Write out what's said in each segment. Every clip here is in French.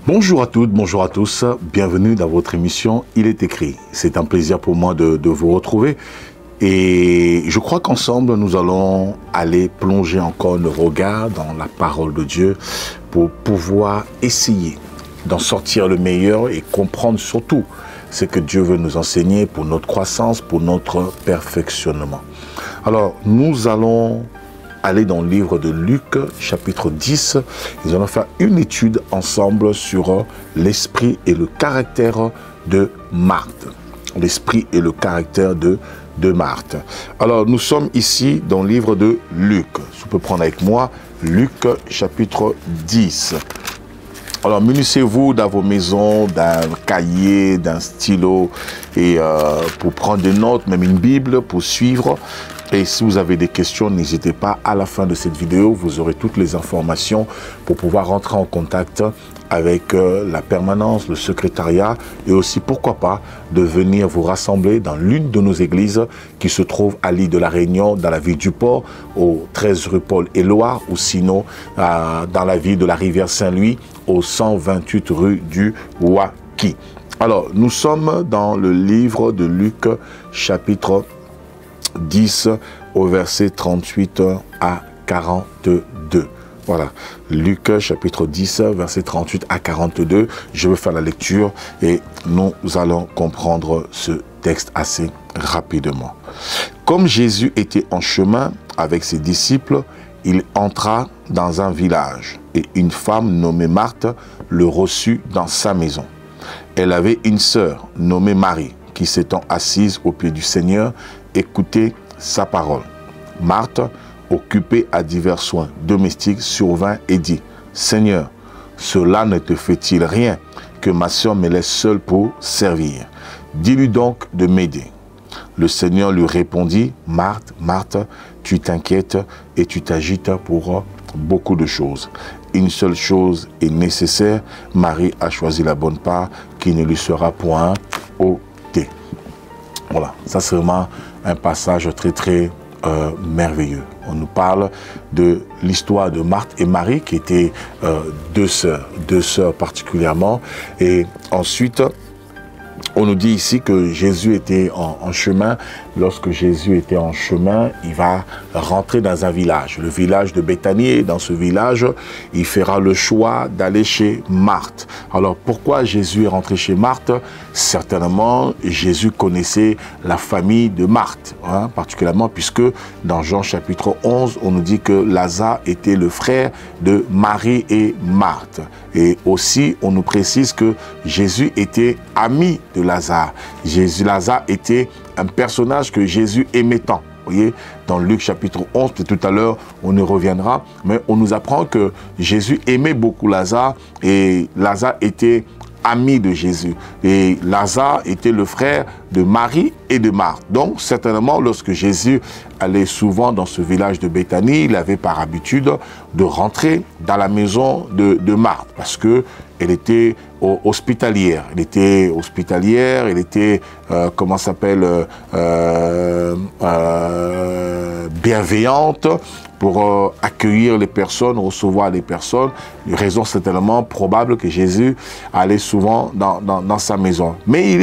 Bonjour à toutes, bonjour à tous, bienvenue dans votre émission Il est écrit. C'est un plaisir pour moi de vous retrouver et je crois qu'ensemble nous allons aller plonger encore nos regards dans la parole de Dieu pour pouvoir essayer d'en sortir le meilleur et comprendre surtout ce que Dieu veut nous enseigner pour notre croissance, pour notre perfectionnement. Alors nous allons aller dans le livre de Luc, chapitre 10. Nous allons faire une étude ensemble sur l'esprit et le caractère de Marthe. L'esprit et le caractère de Marthe. Alors, nous sommes ici dans le livre de Luc. Vous pouvez prendre avec moi Luc, chapitre 10. Alors, munissez-vous dans vos maisons d'un cahier, d'un stylo, et pour prendre des notes, même une Bible, pour suivre. Et si vous avez des questions, n'hésitez pas, à la fin de cette vidéo, vous aurez toutes les informations pour pouvoir rentrer en contact avec la permanence, le secrétariat, et aussi, pourquoi pas, de venir vous rassembler dans l'une de nos églises qui se trouve à l'île de la Réunion, dans la ville du Port, au 13 rue Paul-Éluard, ou sinon dans la ville de la Rivière-Saint-Louis, au 128 rue du Waki. Alors, nous sommes dans le livre de Luc, chapitre 10 au verset 38 à 42. Voilà, Luc chapitre 10 verset 38 à 42. Je vais faire la lecture et nous allons comprendre ce texte assez rapidement. Comme Jésus était en chemin avec ses disciples, il entra dans un village et une femme nommée Marthe le reçut dans sa maison. Elle avait une sœur nommée Marie qui, s'étant assise aux pieds du Seigneur, écoutez sa parole. Marthe, occupée à divers soins domestiques, survint et dit, « Seigneur, cela ne te fait-il rien que ma sœur me laisse seule pour servir? Dis-lui donc de m'aider. » Le Seigneur lui répondit, « Marthe, Marthe, tu t'inquiètes et tu t'agites pour beaucoup de choses. Une seule chose est nécessaire. Marie a choisi la bonne part qui ne lui sera point ôtée. » Voilà, ça c'est vraiment un passage très merveilleux. On nous parle de l'histoire de Marthe et Marie qui étaient deux sœurs particulièrement. Et ensuite, on nous dit ici que Jésus était en chemin. Lorsque Jésus était en chemin, il va rentrer dans un village, le village de Béthanie. Et dans ce village, il fera le choix d'aller chez Marthe. Alors, pourquoi Jésus est rentré chez Marthe? Certainement, Jésus connaissait la famille de Marthe, particulièrement puisque dans Jean chapitre 11, on nous dit que Lazare était le frère de Marie et Marthe. Et aussi, on nous précise que Jésus était ami de Lazare. Lazare était un personnage que Jésus aimait tant. Vous voyez, dans Luc chapitre 11, tout à l'heure, on y reviendra, mais on nous apprend que Jésus aimait beaucoup Lazare et Lazare était ami de Jésus. Et Lazare était le frère de Marie et de Marthe. Donc, certainement, lorsque Jésus allait souvent dans ce village de Béthanie, il avait par habitude de rentrer dans la maison de Marthe parce que elle était hospitalière. Elle était hospitalière, elle était, bienveillante pour accueillir les personnes, recevoir les personnes. Une raison certainement probable que Jésus allait souvent dans sa maison. Mais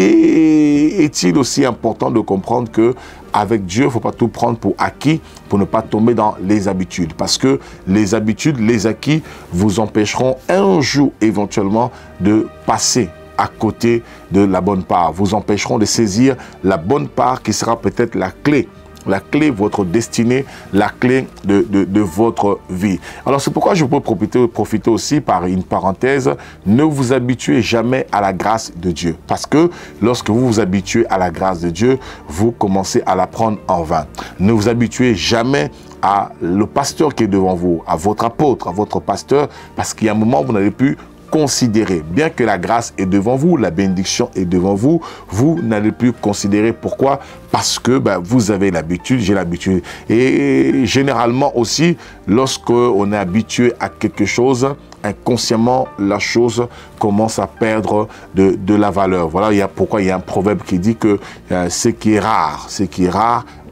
est-il aussi important de comprendre que avec Dieu, il ne faut pas tout prendre pour acquis, pour ne pas tomber dans les habitudes. Parce que les habitudes, les acquis, vous empêcheront un jour éventuellement de passer à côté de la bonne part. Vous empêcheront de saisir la bonne part qui sera peut-être la clé de votre destinée, la clé de votre vie. Alors c'est pourquoi je peux profiter aussi par une parenthèse, ne vous habituez jamais à la grâce de Dieu. Parce que lorsque vous vous habituez à la grâce de Dieu, vous commencez à la prendre en vain. Ne vous habituez jamais à le pasteur qui est devant vous, à votre apôtre, à votre pasteur, parce qu'il y a un moment où vous n'allez plus considérer. Bien que la grâce est devant vous, la bénédiction est devant vous, vous n'allez plus considérer. Pourquoi? Parce que vous avez l'habitude, j'ai l'habitude. Et généralement aussi, lorsqu'on est habitué à quelque chose, inconsciemment, la chose commence à perdre de la valeur. Voilà pourquoi il y a un proverbe qui dit que ce qui est rare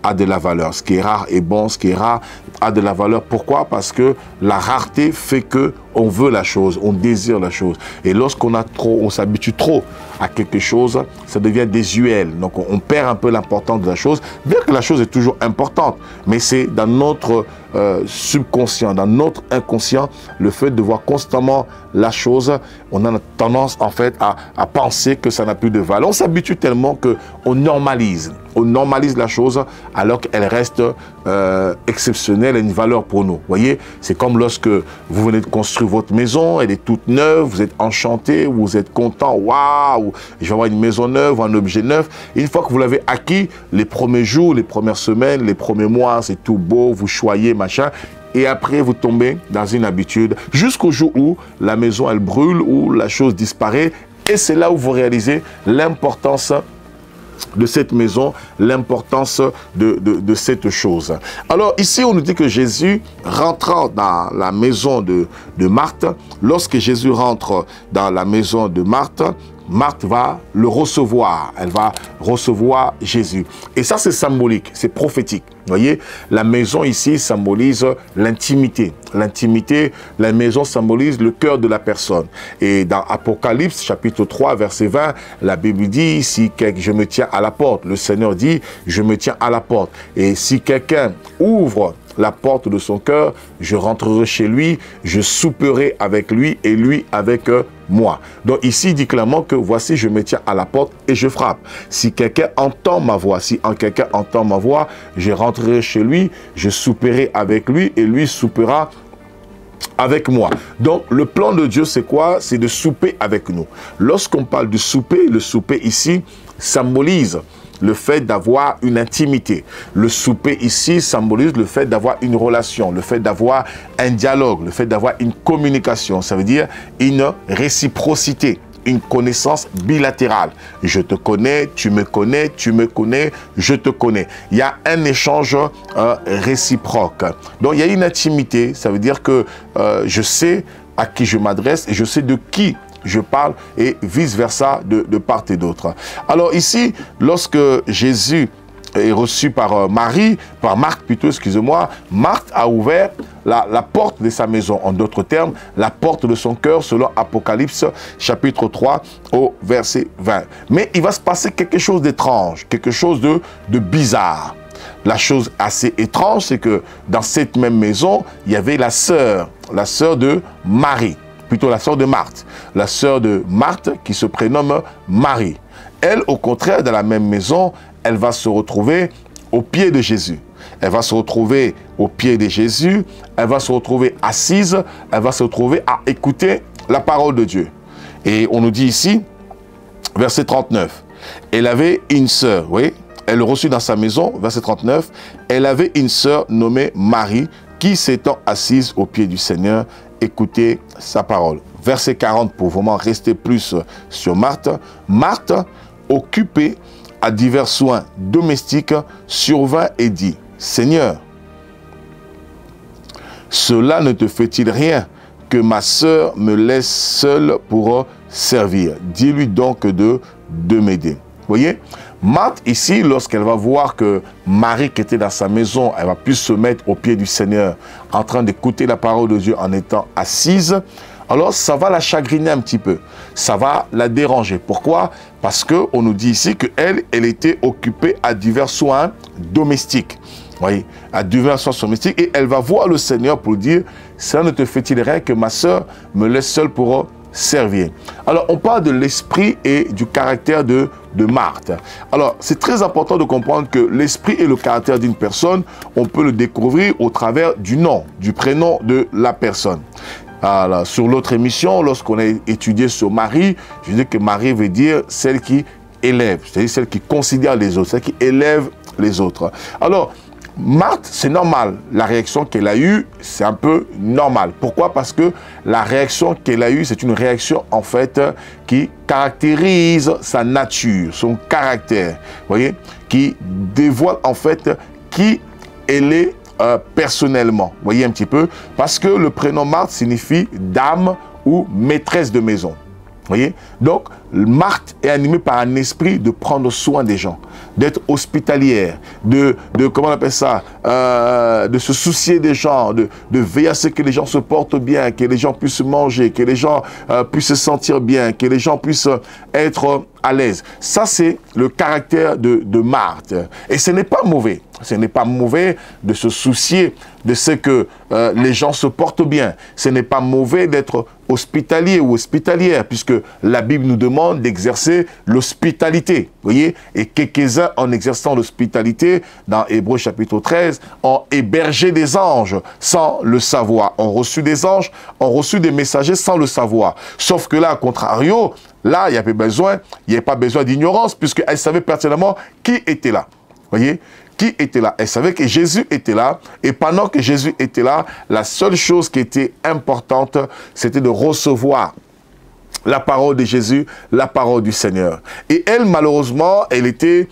a de la valeur. Ce qui est rare est bon, ce qui est rare a de la valeur. Pourquoi? Parce que la rareté fait que on veut la chose, on désire la chose. Et lorsqu'on a trop, on s'habitue trop à quelque chose, ça devient désuel. Donc on perd un peu l'importance de la chose, bien que la chose est toujours importante. Mais c'est dans notre subconscient, dans notre inconscient, le fait de voir constamment la chose, on a tendance en fait à penser que ça n'a plus de valeur. On s'habitue tellement qu'on normalise. On normalise la chose alors qu'elle reste exceptionnelle et une valeur pour nous. Vous voyez, c'est comme lorsque vous venez de construire votre maison, elle est toute neuve, vous êtes enchanté, vous êtes content, waouh, je vais avoir une maison neuve, un objet neuf. Et une fois que vous l'avez acquis, les premiers jours, les premières semaines, les premiers mois, c'est tout beau, vous choyez, machin. Et après, vous tombez dans une habitude jusqu'au jour où la maison, elle brûle, où la chose disparaît. Et c'est là où vous réalisez l'importance de cette maison, l'importance de cette chose. Alors ici, on nous dit que Jésus, rentrant dans la maison de Marthe, lorsque Jésus rentre dans la maison de Marthe, Marthe va le recevoir, elle va recevoir Jésus. Et ça, c'est symbolique, c'est prophétique. Vous voyez, la maison ici symbolise l'intimité. L'intimité, la maison symbolise le cœur de la personne. Et dans Apocalypse, chapitre 3, verset 20, la Bible dit, si je me tiens à la porte, le Seigneur dit, je me tiens à la porte. Et si quelqu'un ouvre la porte de son cœur, je rentrerai chez lui, je souperai avec lui et lui avec moi. Donc ici, il dit clairement que voici, je me tiens à la porte et je frappe. Si quelqu'un entend ma voix, quelqu'un entend ma voix, je rentrerai chez lui, je souperai avec lui et lui soupera avec moi. Donc, le plan de Dieu, c'est quoi? C'est de souper avec nous. Lorsqu'on parle du souper, le souper ici symbolise le fait d'avoir une intimité. Le souper ici symbolise le fait d'avoir une relation, le fait d'avoir un dialogue, le fait d'avoir une communication. Ça veut dire une réciprocité, une connaissance bilatérale. Je te connais, tu me connais, je te connais. Il y a un échange réciproque. Donc, il y a une intimité. Ça veut dire que je sais à qui je m'adresse et je sais de qui je parle et vice-versa de part et d'autre. Alors ici, lorsque Jésus est reçu par Marthe plutôt, excusez-moi, Marthe a ouvert la porte de sa maison. En d'autres termes, la porte de son cœur selon Apocalypse chapitre 3 au verset 20. Mais il va se passer quelque chose d'étrange, quelque chose de bizarre. La chose assez étrange, c'est que dans cette même maison, il y avait la sœur de Marie. Plutôt la sœur de Marthe. La sœur de Marthe qui se prénomme Marie. Elle, au contraire, dans la même maison, elle va se retrouver au pied de Jésus. Elle va se retrouver au pied de Jésus. Elle va se retrouver assise. Elle va se retrouver à écouter la parole de Dieu. Et on nous dit ici, verset 39, elle avait une sœur, oui, elle le reçut dans sa maison, verset 39, elle avait une sœur nommée Marie qui s'étant assise au pied du Seigneur, écoutez sa parole. Verset 40, pour vraiment rester plus sur Marthe. Marthe, occupée à divers soins domestiques, survint et dit, « Seigneur, cela ne te fait-il rien que ma sœur me laisse seule pour servir? Dis-lui donc de m'aider. » Vous voyez, Marthe ici, lorsqu'elle va voir que Marie qui était dans sa maison, elle va plus se mettre au pied du Seigneur en train d'écouter la parole de Dieu en étant assise, alors ça va la chagriner un petit peu, ça va la déranger. Pourquoi? Parce qu'on nous dit ici qu'elle était occupée à divers soins domestiques. Vous voyez, à divers soins domestiques, et elle va voir le Seigneur pour dire, ça ne te fait-il rien que ma sœur me laisse seule pour servir. Alors, on parle de l'esprit et du caractère de Marthe. Alors, c'est très important de comprendre que l'esprit et le caractère d'une personne, on peut le découvrir au travers du nom, du prénom de la personne. Alors, sur l'autre émission, lorsqu'on a étudié sur Marie, je dis que Marie veut dire celle qui élève, c'est-à-dire celle qui considère les autres, celle qui élève les autres. Alors, Marthe, c'est normal. La réaction qu'elle a eue, c'est un peu normal. Pourquoi? Parce que la réaction qu'elle a eue, c'est une réaction, en fait, qui caractérise sa nature, son caractère. Vous voyez? Qui dévoile, en fait, qui elle est personnellement. Vous voyez un petit peu? Parce que le prénom Marthe signifie dame ou maîtresse de maison. Voyez? Donc, Marthe est animée par un esprit de prendre soin des gens, d'être hospitalière, comment on appelle ça, de se soucier des gens, de veiller à ce que les gens se portent bien, que les gens puissent manger, que les gens puissent se sentir bien, que les gens puissent être à l'aise. Ça, c'est le caractère de Marthe. Et ce n'est pas mauvais. Ce n'est pas mauvais de se soucier de ce que les gens se portent bien. Ce n'est pas mauvais d'être hospitalier ou hospitalière, puisque la Bible nous demande d'exercer l'hospitalité. Voyez? Et quelques-uns, en exerçant l'hospitalité, dans Hébreux chapitre 13, ont hébergé des anges sans le savoir. Ont reçu des anges, ont reçu des messagers sans le savoir. Sauf que là, à contrario, là, il n'y avait pas besoin d'ignorance, puisqu'elle savait pertinemment qui était là. Voyez? Qui était là? Elle savait que Jésus était là. Et pendant que Jésus était là, la seule chose qui était importante, c'était de recevoir la parole de Jésus, la parole du Seigneur. Et elle, malheureusement, elle était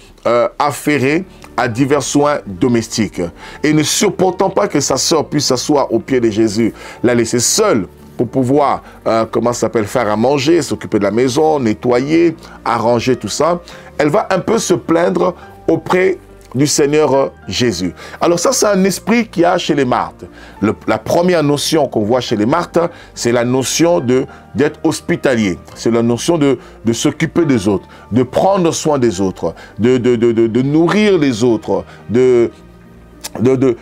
affairée à divers soins domestiques. Et ne supportant pas que sa sœur puisse s'asseoir aux pieds de Jésus, la laisser seule pour pouvoir, faire à manger, s'occuper de la maison, nettoyer, arranger tout ça, elle va un peu se plaindre auprès du Seigneur Jésus. Alors ça, c'est un esprit qu'il y a chez les Marthes. La première notion qu'on voit chez les Marthes, c'est la notion d'être hospitalier. C'est la notion de s'occuper des autres, de prendre soin des autres, de nourrir les autres,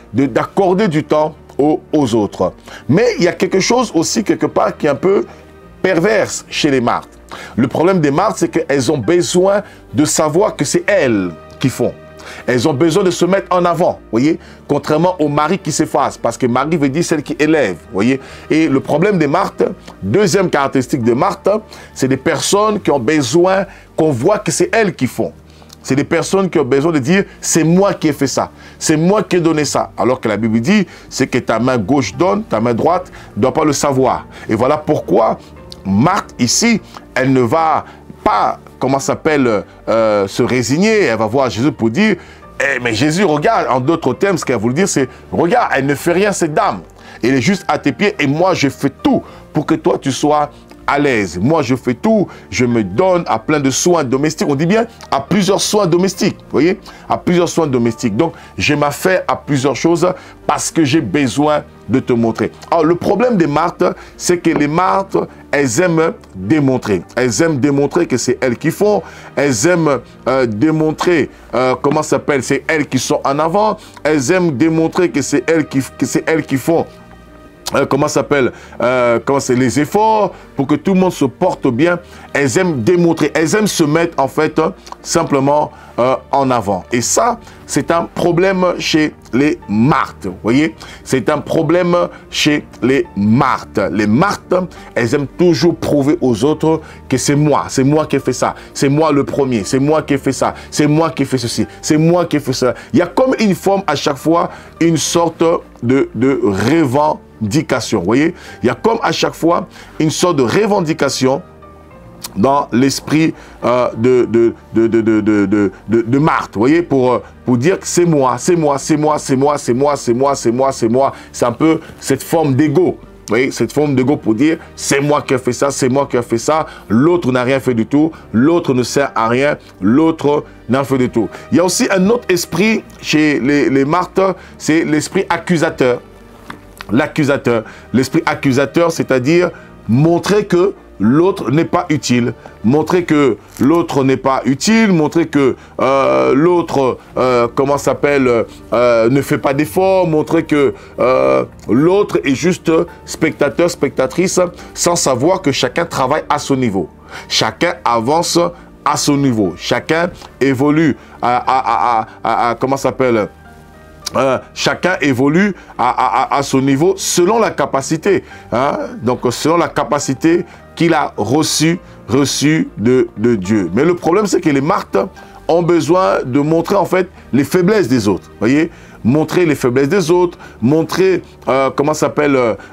d'accorder du temps aux autres. Mais il y a quelque chose aussi, quelque part, qui est un peu perverse chez les Marthes. Le problème des Marthes, c'est qu'elles ont besoin de savoir que c'est elles qui font. Elles ont besoin de se mettre en avant, voyez, contrairement au mari qui s'efface, parce que mari veut dire celle qui élève, voyez. Et le problème des Marthes, deuxième caractéristique de Marthe, c'est des personnes qui ont besoin qu'on voit que c'est elles qui font. C'est des personnes qui ont besoin de dire, c'est moi qui ai fait ça, c'est moi qui ai donné ça. Alors que la Bible dit, c'est que ta main gauche donne, ta main droite ne doit pas le savoir. Et voilà pourquoi Marthe, ici, elle ne va pas, se résigner. Elle va voir Jésus pour dire, mais Jésus, regarde, en d'autres termes, ce qu'elle voulu dire, c'est, regarde, elle ne fait rien, cette dame. Elle est juste à tes pieds et moi, je fais tout pour que toi, tu sois à l'aise. Moi, je fais tout, je me donne à plein de soins domestiques. On dit bien à plusieurs soins domestiques, vous voyez, à plusieurs soins domestiques. Donc, je m'affaire à plusieurs choses parce que j'ai besoin de te montrer. Alors, le problème des Marthes, c'est que les Marthes, elles aiment démontrer. Elles aiment démontrer que c'est elles qui font. Elles aiment démontrer, c'est elles qui sont en avant. Elles aiment démontrer que c'est elles qui font. C'est les efforts pour que tout le monde se porte bien. Elles aiment démontrer, elles aiment se mettre en fait simplement en avant. Et ça, c'est un problème chez les Marthes, vous voyez. C'est un problème chez les Marthes. Les Marthes, elles aiment toujours prouver aux autres que c'est moi qui ai fait ça, c'est moi le premier, c'est moi qui ai fait ça, c'est moi qui ai fait ceci, c'est moi qui ai fait ça. Il y a comme une forme à chaque fois, une sorte de revendication, vous voyez. Il y a comme à chaque fois une sorte de revendication dans l'esprit de Marthe, vous voyez, pour dire que c'est moi. C'est un peu cette forme d'ego. Vous voyez, cette forme d'ego pour dire c'est moi qui ai fait ça, c'est moi qui ai fait ça, l'autre n'a rien fait du tout, l'autre ne sert à rien, l'autre n'a fait du tout. Il y a aussi un autre esprit chez les Marthes, c'est l'esprit accusateur. L'accusateur. L'esprit accusateur, c'est-à-dire montrer que l'autre n'est pas utile, montrer que l'autre n'est pas utile, montrer que l'autre, ne fait pas d'efforts, montrer que l'autre est juste spectateur, spectatrice, sans savoir que chacun travaille à son niveau. Chacun avance à son niveau. Chacun évolue chacun évolue à son niveau selon la capacité. Hein? Donc, selon la capacité qu'il a reçue de Dieu. Mais le problème, c'est que les Marthes ont besoin de montrer, en fait, les faiblesses des autres. Vous voyez? Montrer les faiblesses des autres, montrer,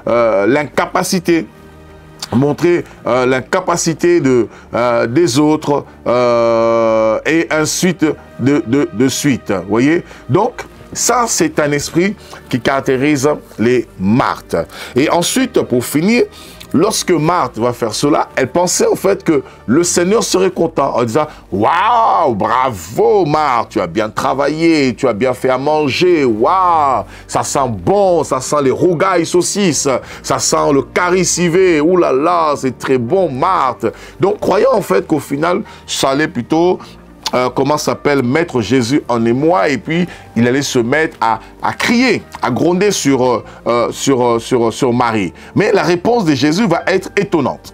l'incapacité. Montrer l'incapacité des autres et ensuite de suite. Vous voyez? Donc, ça, c'est un esprit qui caractérise les Marthes. Et ensuite, pour finir, lorsque Marthe va faire cela, elle pensait en fait que le Seigneur serait content en disant « Waouh, bravo Marthe, tu as bien travaillé, tu as bien fait à manger, waouh, ça sent bon, ça sent les rougailles saucisses, ça sent le curry civet, oulala, c'est très bon Marthe. » Donc croyant en fait qu'au final, ça allait plutôt comment s'appelle, mettre Jésus en émoi, et puis il allait se mettre à crier, à gronder sur Marie. Mais la réponse de Jésus va être étonnante.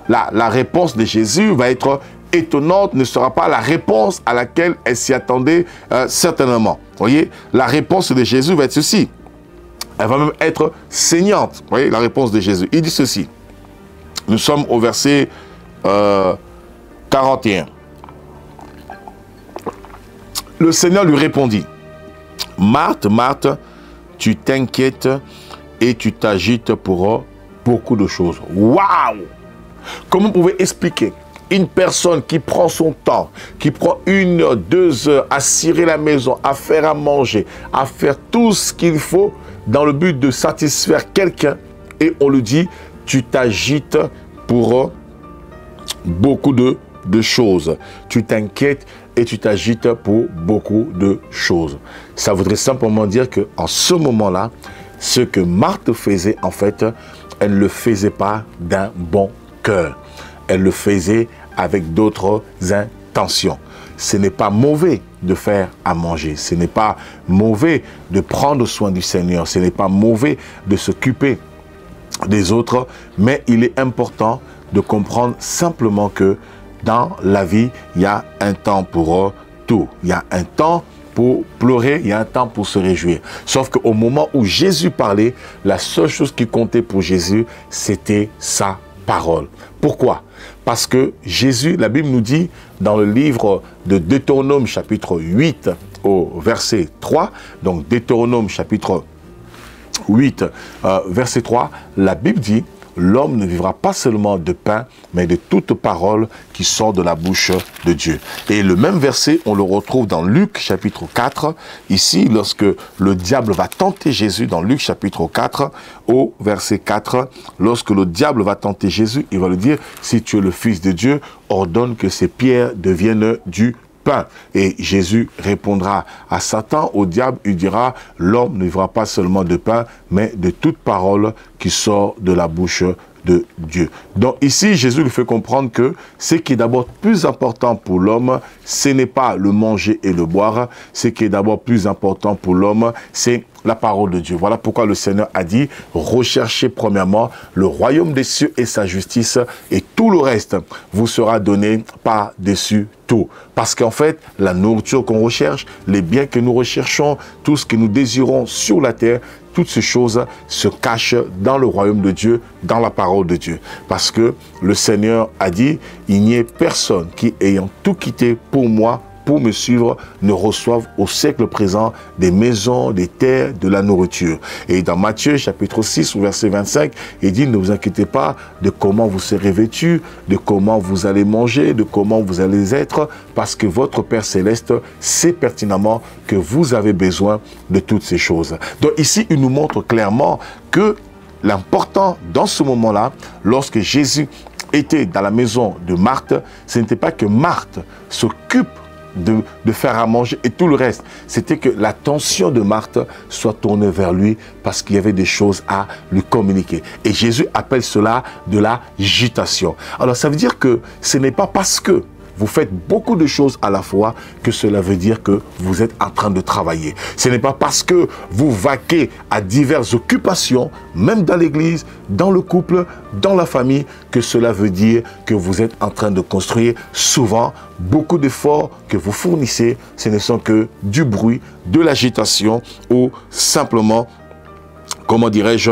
La réponse de Jésus va être étonnante, ne sera pas la réponse à laquelle elle s'y attendait certainement. Vous voyez, la réponse de Jésus va être ceci. Elle va même être saignante. Vous voyez, la réponse de Jésus. Il dit ceci. Nous sommes au verset 41. Le Seigneur lui répondit, « Marthe, Marthe, tu t'inquiètes et tu t'agites pour beaucoup de choses. » Waouh! Comment vous pouvez expliquer une personne qui prend son temps, qui prend 1 heure, 2 heures à cirer la maison, à faire à manger, à faire tout ce qu'il faut dans le but de satisfaire quelqu'un, et on lui dit, tu t'agites pour beaucoup de choses. Tu t'inquiètes et tu t'agites pour beaucoup de choses. Ça voudrait simplement dire qu'en ce moment-là, ce que Marthe faisait, en fait, elle ne le faisait pas d'un bon cœur. Elle le faisait avec d'autres intentions. Ce n'est pas mauvais de faire à manger. Ce n'est pas mauvais de prendre soin du Seigneur. Ce n'est pas mauvais de s'occuper des autres. Mais il est important de comprendre simplement que dans la vie, il y a un temps pour tout. Il y a un temps pour pleurer, il y a un temps pour se réjouir. Sauf qu'au moment où Jésus parlait, la seule chose qui comptait pour Jésus, c'était sa parole. Pourquoi? Parce que Jésus, la Bible nous dit, dans le livre de Deutéronome chapitre 8 au verset 3, donc Deutéronome chapitre 8, verset 3, la Bible dit, l'homme ne vivra pas seulement de pain, mais de toute parole qui sort de la bouche de Dieu. Et le même verset, on le retrouve dans Luc chapitre 4. Ici, lorsque le diable va tenter Jésus, dans Luc chapitre 4, au verset 4, lorsque le diable va tenter Jésus, il va lui dire, si tu es le Fils de Dieu, ordonne que ces pierres deviennent du pain. Et Jésus répondra à Satan, au diable, il dira, l'homme ne vivra pas seulement de pain, mais de toute parole qui sort de la bouche de Dieu. Donc ici, Jésus lui fait comprendre que ce qui est d'abord plus important pour l'homme, ce n'est pas le manger et le boire. Ce qui est d'abord plus important pour l'homme, c'est la parole de Dieu. Voilà pourquoi le Seigneur a dit, recherchez premièrement le royaume des cieux et sa justice, et tout le reste vous sera donné par-dessus tout. Parce qu'en fait, la nourriture qu'on recherche, les biens que nous recherchons, tout ce que nous désirons sur la terre, toutes ces choses se cachent dans le royaume de Dieu, dans la parole de Dieu. Parce que le Seigneur a dit, il n'y ait personne qui, ayant tout quitté pour moi, pour me suivre, ne reçoivent au siècle présent des maisons, des terres, de la nourriture. Et dans Matthieu chapitre 6, au verset 25, il dit, ne vous inquiétez pas de comment vous serez vêtus, de comment vous allez manger, de comment vous allez être, parce que votre Père Céleste sait pertinemment que vous avez besoin de toutes ces choses. Donc ici, il nous montre clairement que l'important dans ce moment-là, lorsque Jésus était dans la maison de Marthe, ce n'était pas que Marthe s'occupe de faire à manger et tout le reste. C'était que l'attention de Marthe soit tournée vers lui parce qu'il y avait des choses à lui communiquer. Et Jésus appelle cela de l'agitation. Alors ça veut dire que ce n'est pas parce que vous faites beaucoup de choses à la fois que cela veut dire que vous êtes en train de travailler. Ce n'est pas parce que vous vaquez à diverses occupations, même dans l'église, dans le couple, dans la famille, que cela veut dire que vous êtes en train de construire. Souvent, beaucoup d'efforts que vous fournissez, ce ne sont que du bruit, de l'agitation ou simplement, comment dirais-je,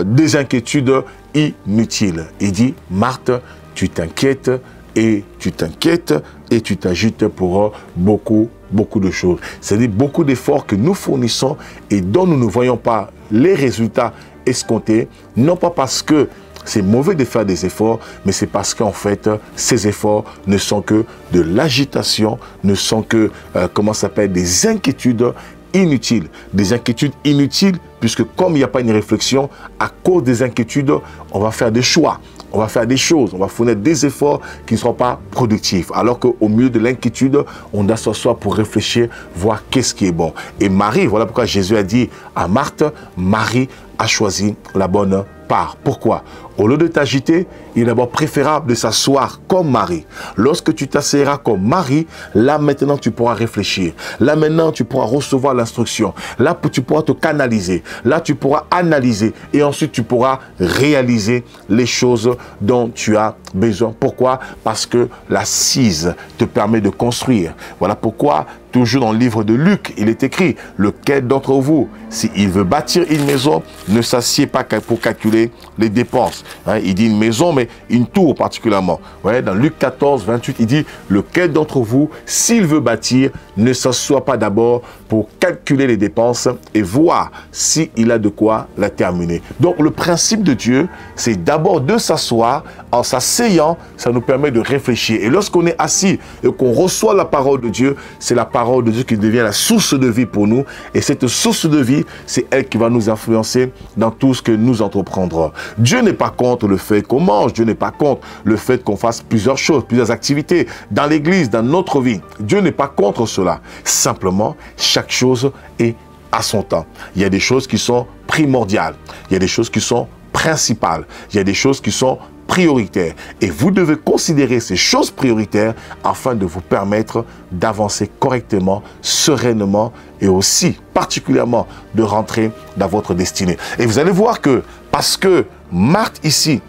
des inquiétudes inutiles. Il dit, Marthe, tu t'inquiètes et tu t'inquiètes et tu t'agites pour beaucoup de choses. C'est-à-dire beaucoup d'efforts que nous fournissons et dont nous ne voyons pas les résultats escomptés, non pas parce que c'est mauvais de faire des efforts, mais c'est parce qu'en fait, ces efforts ne sont que de l'agitation, ne sont que, comment ça s'appelle, des inquiétudes inutiles. Des inquiétudes inutiles, puisque comme il n'y a pas une réflexion, à cause des inquiétudes, on va faire des choix. On va faire des choses, on va fournir des efforts qui ne seront pas productifs. Alors qu'au milieu de l'inquiétude, on doit s'asseoir pour réfléchir, voir qu'est-ce qui est bon. Et Marie, voilà pourquoi Jésus a dit à Marthe, Marie a choisi la bonne part. Pourquoi? Au lieu de t'agiter, il est d'abord préférable de s'asseoir comme Marie. Lorsque tu t'asseoiras comme Marie, là maintenant tu pourras réfléchir. Là maintenant tu pourras recevoir l'instruction. Là tu pourras te canaliser. Là tu pourras analyser. Et ensuite tu pourras réaliser les choses dont tu as besoin. Pourquoi? Parce que l'assise te permet de construire. Voilà pourquoi, toujours dans le livre de Luc, il est écrit, lequel d'entre vous, s'il veut bâtir une maison, ne s'assied pas pour calculer les dépenses. Hein, il dit une maison, mais une tour particulièrement. Ouais, dans Luc 14, 28, il dit, lequel d'entre vous, s'il veut bâtir, ne s'assoit pas d'abord pour calculer les dépenses et voir s'il a de quoi la terminer. Donc le principe de Dieu, c'est d'abord de s'asseoir. En s'asseyant, ça nous permet de réfléchir. Et lorsqu'on est assis et qu'on reçoit la parole de Dieu, c'est la parole de Dieu qui devient la source de vie pour nous. Et cette source de vie, c'est elle qui va nous influencer dans tout ce que nous entreprendrons. Dieu n'est pas contre le fait qu'on mange. Dieu n'est pas contre le fait qu'on fasse plusieurs choses, plusieurs activités dans l'église, dans notre vie. Dieu n'est pas contre cela. Simplement, chaque chose est à son temps. Il y a des choses qui sont primordiales. Il y a des choses qui sont principales. Il y a des choses qui sont prioritaires. Et vous devez considérer ces choses prioritaires afin de vous permettre d'avancer correctement, sereinement et aussi particulièrement de rentrer dans votre destinée. Et vous allez voir que parce que Marthe ici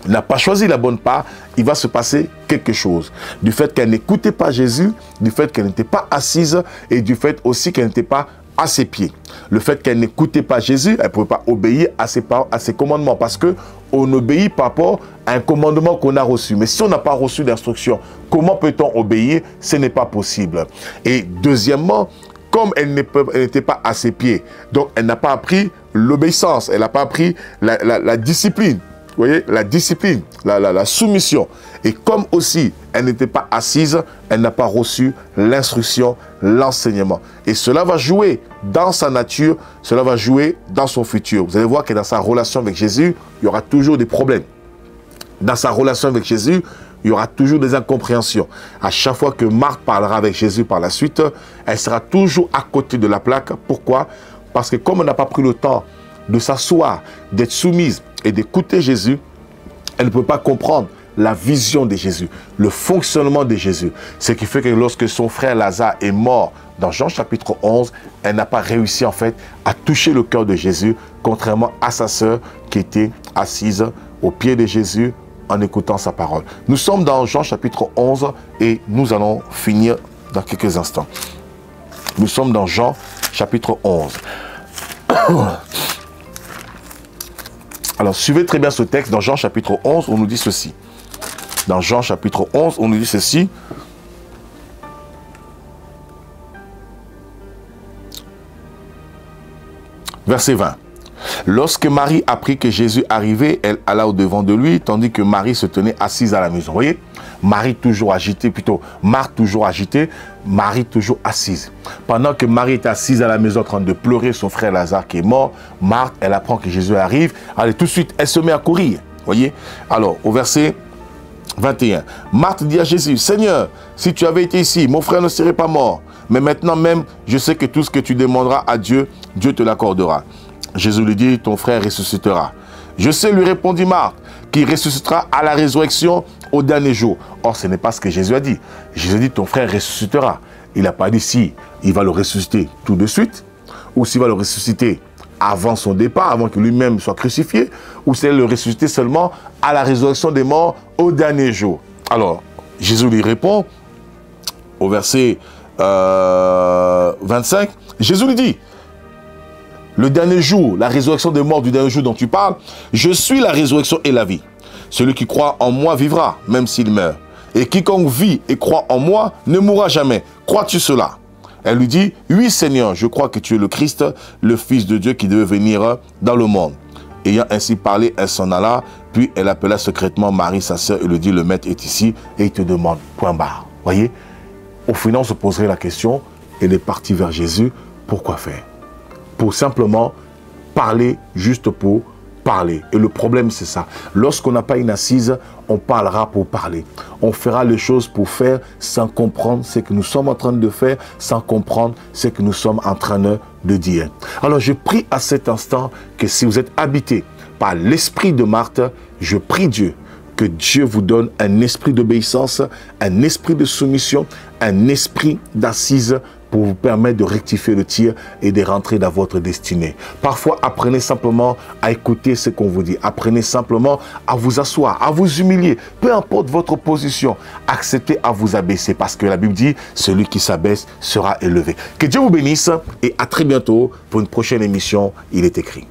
n'a pas choisi la bonne part, il va se passer quelque chose. Du fait qu'elle n'écoutait pas Jésus, du fait qu'elle n'était pas assise et du fait aussi qu'elle n'était pas à ses pieds. Le fait qu'elle n'écoutait pas Jésus, elle ne pouvait pas obéir à ses commandements parce qu'on obéit par rapport à un commandement qu'on a reçu. Mais si on n'a pas reçu d'instruction, comment peut-on obéir? Ce n'est pas possible. Et deuxièmement, comme elle n'était pas à ses pieds, donc elle n'a pas appris l'obéissance, elle n'a pas appris la discipline. Vous voyez, la discipline, la soumission. Et comme aussi, elle n'était pas assise, elle n'a pas reçu l'instruction, l'enseignement. Et cela va jouer dans sa nature, cela va jouer dans son futur. Vous allez voir que dans sa relation avec Jésus, il y aura toujours des problèmes. Dans sa relation avec Jésus, il y aura toujours des incompréhensions. À chaque fois que Marthe parlera avec Jésus par la suite, elle sera toujours à côté de la plaque. Pourquoi? Parce que comme on n'a pas pris le temps de s'asseoir, d'être soumise et d'écouter Jésus, elle ne peut pas comprendre la vision de Jésus, le fonctionnement de Jésus. Ce qui fait que lorsque son frère Lazare est mort dans Jean chapitre 11, elle n'a pas réussi en fait à toucher le cœur de Jésus, contrairement à sa sœur qui était assise au pied de Jésus en écoutant sa parole. Nous sommes dans Jean chapitre 11 et nous allons finir dans quelques instants. Nous sommes dans Jean chapitre 11. Alors, suivez très bien ce texte. Dans Jean chapitre 11, on nous dit ceci. Dans Jean chapitre 11, on nous dit ceci. Verset 20. Lorsque Marie apprit que Jésus arrivait, elle alla au-devant de lui, tandis que Marie se tenait assise à la maison. Vous voyez? Marie toujours agitée, plutôt Marthe toujours agitée, Marie toujours assise. Pendant que Marie est assise à la maison en train de pleurer son frère Lazare qui est mort, Marthe, elle apprend que Jésus arrive. Allez, tout de suite, elle se met à courir. Vous voyez? Alors, au verset 21, Marthe dit à Jésus, « Seigneur, si tu avais été ici, mon frère ne serait pas mort. Mais maintenant même, je sais que tout ce que tu demanderas à Dieu, Dieu te l'accordera. » Jésus lui dit, « Ton frère ressuscitera. » « Je sais, lui répondit Marthe, qui ressuscitera à la résurrection au dernier jour. » Or, ce n'est pas ce que Jésus a dit. Jésus dit, ton frère ressuscitera. Il n'a pas dit si il va le ressusciter tout de suite, ou s'il va le ressusciter avant son départ, avant que lui-même soit crucifié, ou s'il va le ressusciter seulement à la résurrection des morts au dernier jour. Alors, Jésus lui répond, au verset 25, Jésus lui dit, le dernier jour, la résurrection des morts du dernier jour dont tu parles, je suis la résurrection et la vie. Celui qui croit en moi vivra, même s'il meurt. Et quiconque vit et croit en moi ne mourra jamais. Crois-tu cela? Elle lui dit, oui Seigneur, je crois que tu es le Christ, le Fils de Dieu qui devait venir dans le monde. Ayant ainsi parlé, elle s'en alla, puis elle appela secrètement Marie, sa sœur, et lui dit, le maître est ici, et il te demande, point barre. Voyez, au final, on se poserait la question, elle est partie vers Jésus, pourquoi faire? Pour simplement parler juste pour parler. Et le problème, c'est ça. Lorsqu'on n'a pas une assise, on parlera pour parler. On fera les choses pour faire sans comprendre ce que nous sommes en train de faire, sans comprendre ce que nous sommes en train de dire. Alors, je prie à cet instant que si vous êtes habité par l'esprit de Marthe, je prie Dieu que Dieu vous donne un esprit d'obéissance, un esprit de soumission, un esprit d'assise pour vous permettre de rectifier le tir et de rentrer dans votre destinée. Parfois, apprenez simplement à écouter ce qu'on vous dit. Apprenez simplement à vous asseoir, à vous humilier. Peu importe votre position, acceptez à vous abaisser parce que la Bible dit, celui qui s'abaisse sera élevé. Que Dieu vous bénisse et à très bientôt pour une prochaine émission. Il est écrit.